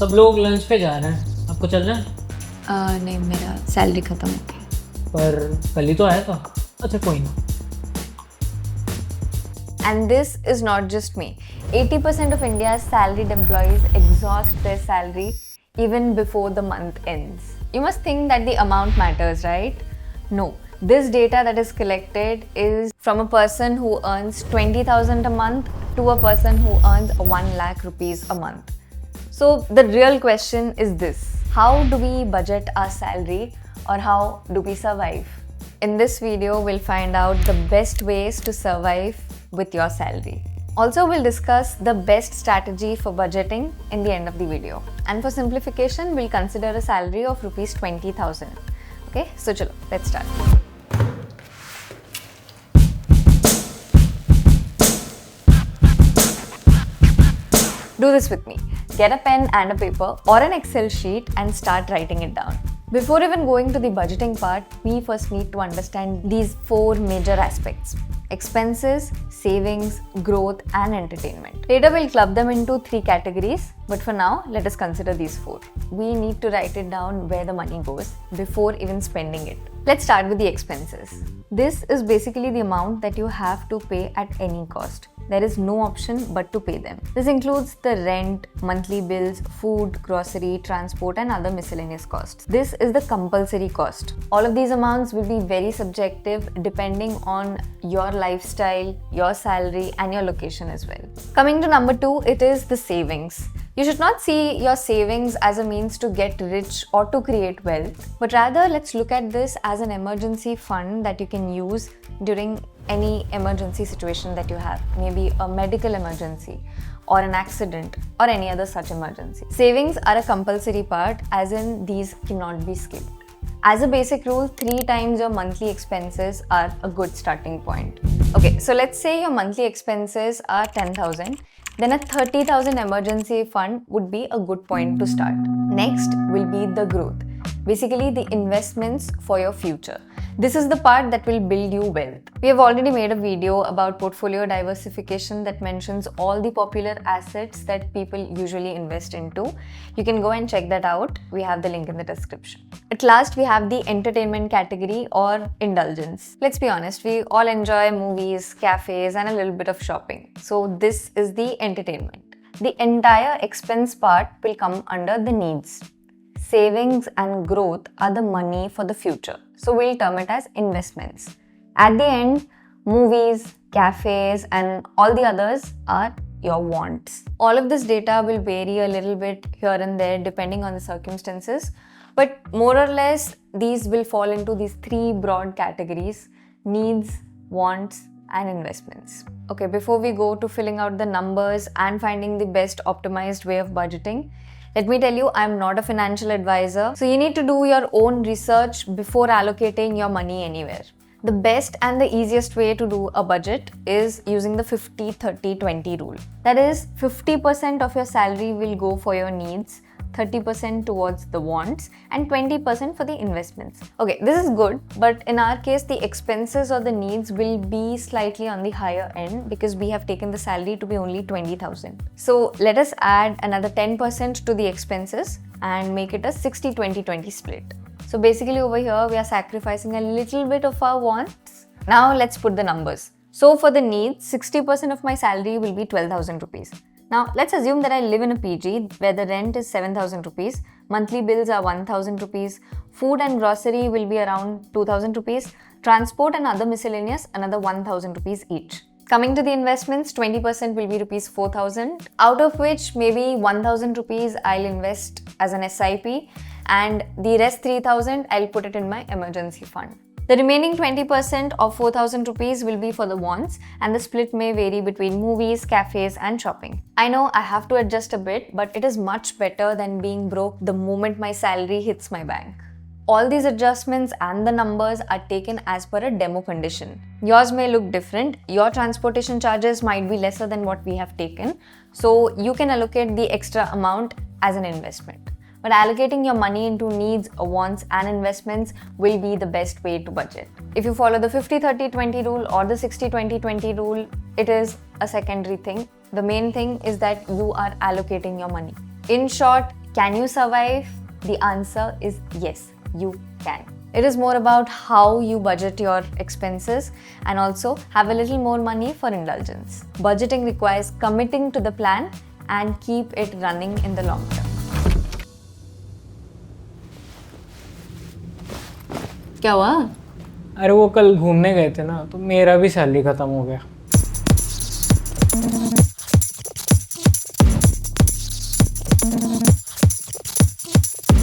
सब लोग लंच पे जा रहे हैं, आपको चलना है? नहीं, मेरा सैलरी खत्म हो गई। पर कल ही तो आया था। अच्छा कोई ना। And this is not just me. 80% of India's salaried employees exhaust their salary even before the month ends. You must think that the amount matters, right? No. This data that is collected is from a person who earns 20,000 a month to a person who earns 1 lakh rupees a month. So the real question is this: how do we budget our salary, or how do we survive? In this video, we'll find out the best ways to survive with your salary. Also, we'll discuss the best strategy for budgeting in the end of the video. And for simplification, we'll consider a salary of rupees 20,000. Okay, so chalo, let's start. Do this with me. Get a pen and a paper or an Excel sheet and start writing it down. Before even going to the budgeting part, we first need to understand these 4 major aspects: expenses, savings, growth, and entertainment. Later, we'll club them into 3 categories, but for now, let us consider these 4. We need to write it down where the money goes before even spending it. Let's start with the expenses. This is basically the amount that you have to pay at any cost. There is no option but to pay them. This includes the rent, monthly bills, food, grocery, transport, and other miscellaneous costs. This is the compulsory cost. All of these amounts will be very subjective depending on your lifestyle, your salary, and your location as well. Coming to number 2, it is the savings. You should not see your savings as a means to get rich or to create wealth, but rather let's look at this as an emergency fund that you can use during any emergency situation that you have, maybe a medical emergency or an accident or any other such emergency. Savings are a compulsory part, as in these cannot be skipped. As a basic rule, 3 times your monthly expenses are a good starting point. Okay, so let's say your monthly expenses are 10,000. Then a 30,000 emergency fund would be a good point to start. Next will be the growth, basically the investments for your future. This is the part that will build you wealth. We have already made a video about portfolio diversification that mentions all the popular assets that people usually invest into. You can go and check that out. We have the link in the description. At last, we have the entertainment category or indulgence. Let's be honest, we all enjoy movies, cafes, and a little bit of shopping. So this is the entertainment. The entire expense part will come under the needs. Savings and growth are the money for the future. So we'll term it as investments. At the end, movies, cafes, and all the others are your wants. All of this data will vary a little bit here and there depending on the circumstances, but more or less these will fall into these 3 broad categories: needs, wants, and investments. Okay, before we go to filling out the numbers and finding the best optimized way of budgeting, let me tell you, I'm not a financial advisor, so you need to do your own research before allocating your money anywhere. The best and the easiest way to do a budget is using the 50-30-20 rule. That is, 50% of your salary will go for your needs, 30% towards the wants, and 20% for the investments. Okay, this is good, but in our case, the expenses or the needs will be slightly on the higher end because we have taken the salary to be only 20,000. So let us add another 10% to the expenses and make it a 60-20-20 split. So basically over here, we are sacrificing a little bit of our wants. Now let's put the numbers. So for the needs, 60% of my salary will be 12,000 rupees. Now, let's assume that I live in a PG where the rent is 7,000 rupees, monthly bills are 1,000 rupees, food and grocery will be around 2,000 rupees, transport and other miscellaneous another 1,000 rupees each. Coming to the investments, 20% will be rupees 4,000, out of which maybe 1,000 rupees I'll invest as an SIP, and the rest 3,000 I'll put it in my emergency fund. The remaining 20% of 4,000 rupees will be for the wants, and the split may vary between movies, cafes, and shopping. I know I have to adjust a bit, but it is much better than being broke the moment my salary hits my bank. All these adjustments and the numbers are taken as per a demo condition. Yours may look different. Your transportation charges might be lesser than what we have taken, so you can allocate the extra amount as an investment. But allocating your money into needs, wants, and investments will be the best way to budget. If you follow the 50-30-20 rule or the 60-20-20 rule, it is a secondary thing. The main thing is that you are allocating your money. In short, can you survive? The answer is yes, you can. It is more about how you budget your expenses and also have a little more money for indulgence. Budgeting requires committing to the plan and keep it running in the long term. क्या हुआ? अरे वो कल घूमने गए थे ना, तो मेरा भी सैलरी ख़त्म हो गया।